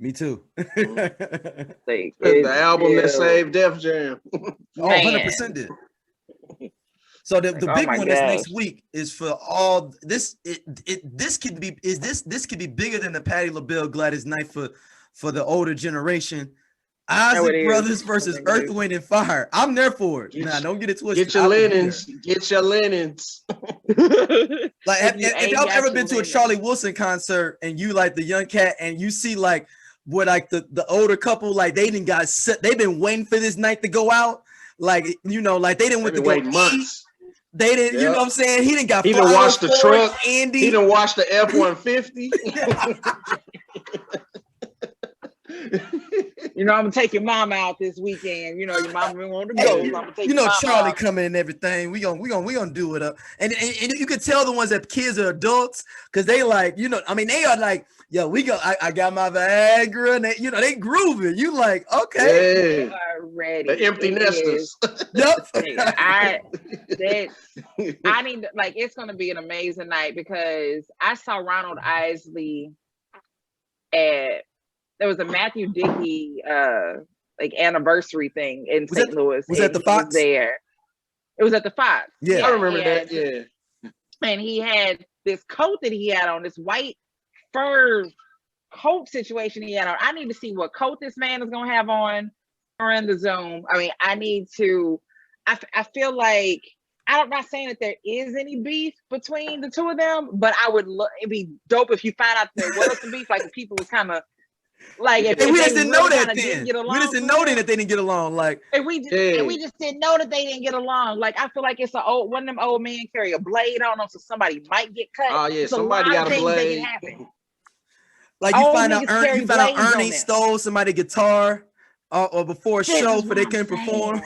Me too. Like, The album that saved Def Jam. Oh, 100% did. So the big one that's next week is for all this. This could be this could be bigger than the Patti LaBelle Gladys Knight for the older generation. Isley Brothers versus Earth, Wind, and Fire. I'm there for it. Don't get it twisted. Get your linens. Get your linens. Like, if y'all ever been to a Charlie Wilson concert and you like the young cat and you see like where like the older couple, like they've been waiting for this night to go out. Like, you know, like they didn't went to go months. They didn't, you know what I'm saying? He didn't wash the truck. Andy. He didn't wash the F-150. You know, I'm gonna take your mom out this weekend. You know, your mom want to go. So I'm gonna take you know, Charlie out. coming and everything. We gonna do it up. And you can tell the ones that kids are adults because they like, you know, I mean, they are like, yo, we go. I got my Viagra, and they, you know, they grooving. You like, okay, they are ready. The empty nesters. Yep. I need, like, it's gonna be an amazing night because I saw Ronald Isley at. There was a Matthew Dickey like anniversary thing in St. Louis. Was that the Fox? There. It was at the Fox. Yeah, I remember that. Yeah. And he had this coat that he had on, this white fur coat situation he had on. I need to see what coat this man is gonna have on during the Zoom. I mean, I need to. I feel like I'm not saying that there is any beef between the two of them, but I would. It'd be dope if you find out there was some beef. Like, if people was kind of. Like, if we just didn't know that then. We just didn't know that they didn't get along. Like, and we just didn't know that they didn't get along. Like, I feel like it's one of them old men carry a blade on them, so somebody might get cut. Oh yeah, somebody got a blade. Like, you find out Ernie stole somebody's guitar or before a show for they couldn't perform.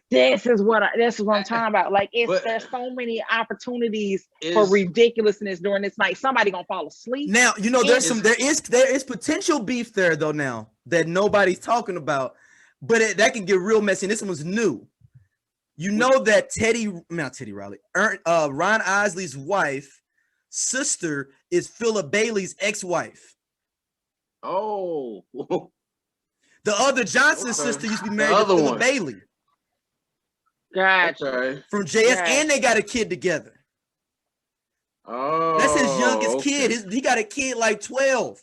This is what I'm talking about. Like, there's so many opportunities for ridiculousness during this night. Somebody gonna fall asleep. Now, you know, there is potential beef there though now that nobody's talking about, but that can get real messy. And this one's new. You know that Ron Isley's sister is Philip Bailey's ex-wife. Oh. The other Johnson sister used to be married to Philip Bailey. Gotcha. From JS, and they got a kid together. Oh, that's his youngest kid. He got a kid like 12.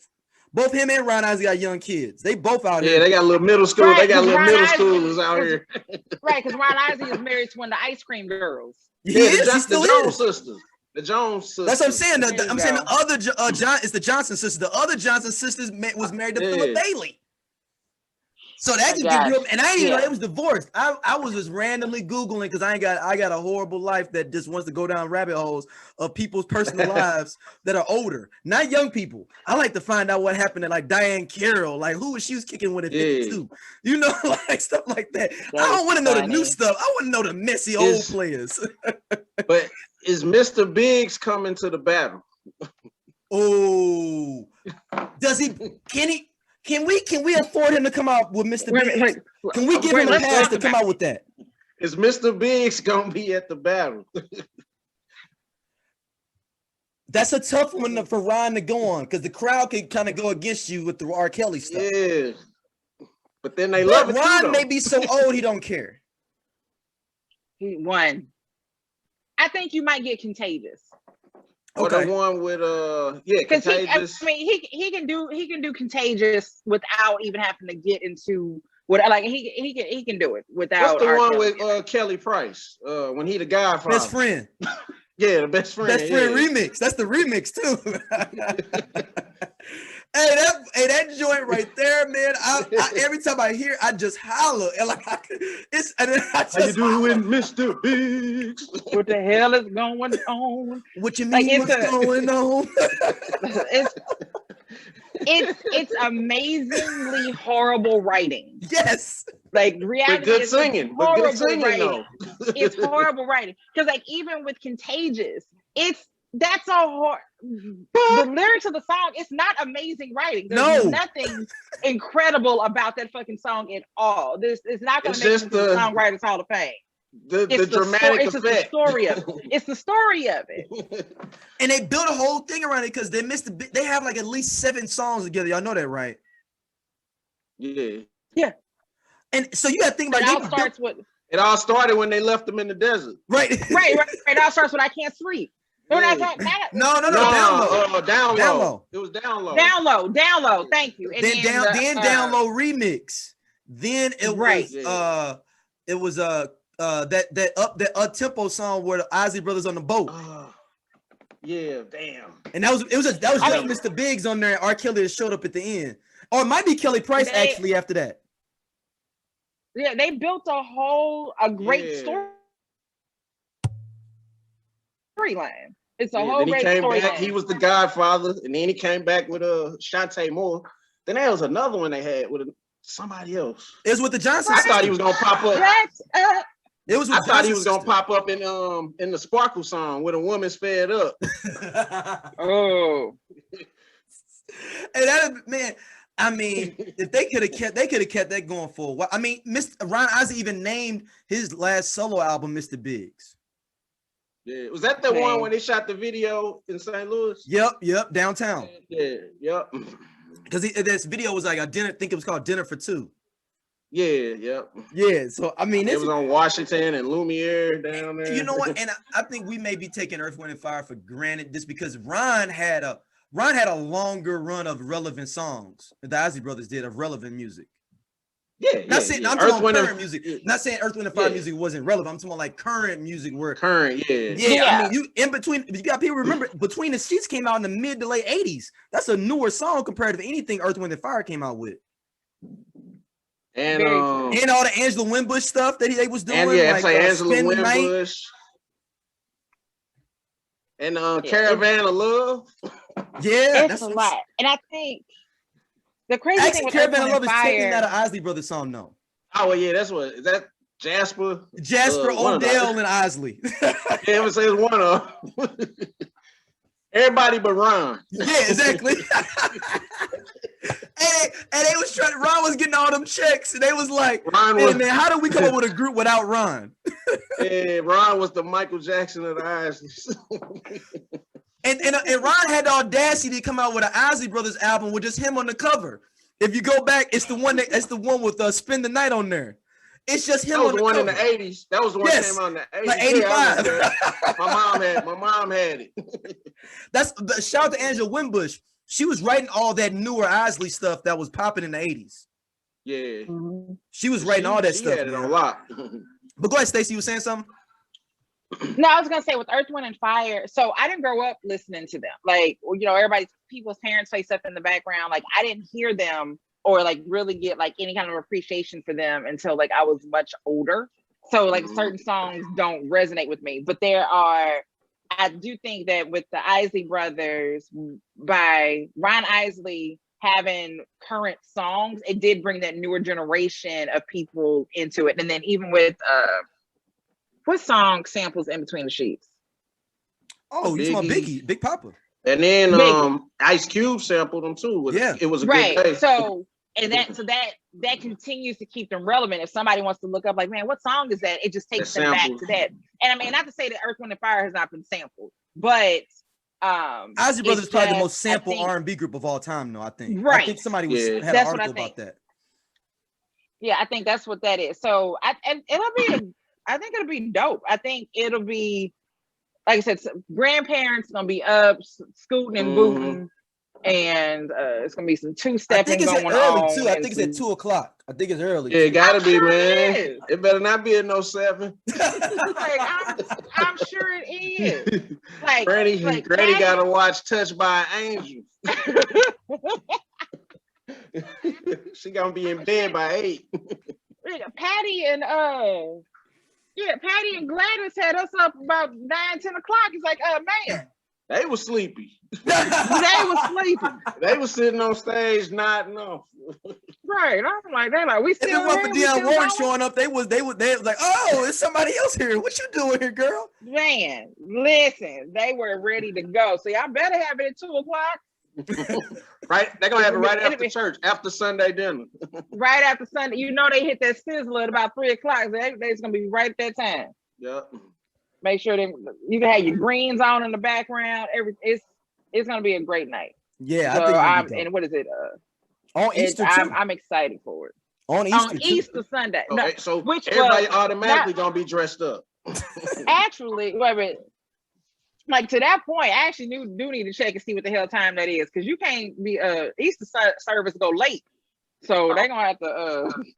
Both him and Ron Isley got young kids. They both out here. Yeah, they got a little middle school. Right, they got little middle schoolers out here. Right, because Ron Isley is married to one of the ice cream girls. He still the Jones sisters. The Jones sisters. That's what I'm saying. I'm saying the other it's the Johnson sisters. The other Johnson sisters was married to Philip Bailey. So that can get real, and I didn't even know they was divorced. I was just randomly Googling because I got a horrible life that just wants to go down rabbit holes of people's personal lives that are older, not young people. I like to find out what happened to like Diane Carroll, like who was she was kicking with at 52, you know, like stuff like that. I don't want to know the new stuff. I want to know the messy old players. But is Mr. Biggs coming to the battle? Oh, does he? Can we afford him to come out with Mr. Biggs? Can we give him a pass to come out with that? Is Mr. Biggs gonna be at the battle? That's a tough one for Ron to go on because the crowd can kind of go against you with the R. Kelly stuff. Yeah, but then they love it. Ron may be so old he don't care. He won. I think you might get Contagious. Or the one with Contagious. He can do Contagious without even having to get into what he can do it without. What's the one with Kelly Price? When he the guy from Best Friend. Yeah, the Best Friend. Best Friend remix. That's the remix too. Hey, that joint right there, man. I every time I hear, I just holler and like how you doing, Mr. Biggs? What the hell is going on? What you mean? What's going on? It's amazingly horrible writing. Yes, like reality. But good singing. But good singing though. It's horrible writing because like even with Contagious, that's all the lyrics of the song. It's not amazing writing. There's nothing incredible about that fucking song at all. This is not going to make it to the Songwriters Hall of Fame. the dramatic effect. It's the story of it. It's the story of it. And they built a whole thing around it because they have like at least 7 songs together. Y'all know that, right? Yeah. Yeah. And so you got to think about it all started when they left them in the desert. Right. It all starts with I Can't Sleep. No, down low. Down low. It was down low. Down low. Thank you. And then down low remix. Then it was that up tempo song where the Isley Brothers on the boat. Yeah, damn. And that was just Mr. Biggs on there. And R.Kelly showed up at the end, or it might be Kelly Price actually after that. Yeah, they built a great storyline. It's a whole great storyline. He was the Godfather, and then he came back with Shantae Moore. Then there was another one they had with somebody else. It was with the Johnson. I thought he was gonna pop up. It was. I thought he was gonna pop up in the Sparkle song with a woman's fed up. Oh, and that, man. I mean, if they could have kept that going for a while. I mean, Ron Isley even named his last solo album Mr. Biggs. Yeah, was that the one when they shot the video in St. Louis? Yep, downtown. Yeah, yep. Because this video was like a dinner. I think it was called Dinner for Two. Yeah, yep. Yeah, so I mean, it was on Washington and Lumiere down there. You know what? And I think we may be taking Earth, Wind, and Fire for granted just because Ron had a longer run of relevant songs. The Isley Brothers did of relevant music. Yeah, not saying I'm talking about current music. Not saying Earth, Wind, and Fire music wasn't relevant. I'm talking about like current music where I mean, you in between. You got people remember Between the Sheets came out in the mid to late 80s. That's a newer song compared to anything Earth, Wind, and Fire came out with. And all the Angela Winbush stuff that they was doing. And like Angela Winbush. And Caravan of Love. Yeah, that's a lot. And I think the crazy thing with Caravan of Love is taking out an Isley Brothers song, though. Oh well, yeah, that's what is that Jasper, Odell, and Isley. Yeah, it was one of them. Everybody but Ron. Yeah, exactly. and they was trying. Ron was getting all them checks, and they was like, man, how do we come up with a group without Ron? Yeah, Ron was the Michael Jackson of the Isleys. and Ron had the audacity to come out with an Isley Brothers album with just him on the cover. If you go back, it's the one with Spend the Night on there. It's just him. That was on the one cover. in the 80s. That was the one that came out in the 80s. Like 85. Yeah, my mom had it. Shout out to Angela Winbush. She was writing all that newer Isley stuff that was popping in the 80s. Yeah. She was writing all that stuff. She had it a lot. But go ahead, Stacey, you were saying something? No, I was gonna say with Earth, Wind, and Fire. So I didn't grow up listening to them. Like, you know, people's parents play stuff in the background. Like, I didn't hear them or like really get like any kind of appreciation for them until like I was much older. So like certain songs don't resonate with me. But I do think that with the Isley Brothers, by Ron Isley having current songs, it did bring that newer generation of people into it. And then even with what song samples In Between the Sheets? Oh, you talking Biggie, Big Papa. And then Ice Cube sampled them too. It was a good day. So that continues to keep them relevant. If somebody wants to look up, like, man, what song is that? It just takes them back to that. And I mean, not to say that Earth, Wind, and Fire has not been sampled, but Isley Brothers is probably the most sampled R&B group of all time, though. I think. Right. I think somebody had an article about that. Yeah, I think that's what that is. So I think it'll be dope. I think it'll be, like I said, grandparents gonna be up, scooting and booting. And it's gonna be some two-stepping going on. Too. I think it's at 2:00. I think it's early. Yeah, it gotta be, man. It better not be at no 7. Like, I'm sure it is. Like, Granny gotta watch Touched by an Angel. She gonna be in bed by 8. Patty and Gladys had us up about 9-10 o'clock. It's like, man. They were sleepy. They were sleeping. They were sitting on stage nodding off. Right. I'm like, we still here. If Dionne Warwick showing up, they was like, oh, it's somebody else here. What you doing here, girl? Man, listen, they were ready to go. So y'all better have it at 2:00. Right, they're gonna have it right after church, after Sunday dinner. Right after Sunday, you know they hit that sizzle at about 3 o'clock. It's gonna be right at that time. Yeah. Make sure that you can have your greens on in the background. It's gonna be a great night. Yeah, so I think and what is it? On Easter I'm excited for it. On Easter Sunday. No, so which everybody automatically gonna be dressed up. Actually, wait. Like to that point, I actually do need to check and see what the hell time that is, because you can't be Easter service go late, so they're gonna have to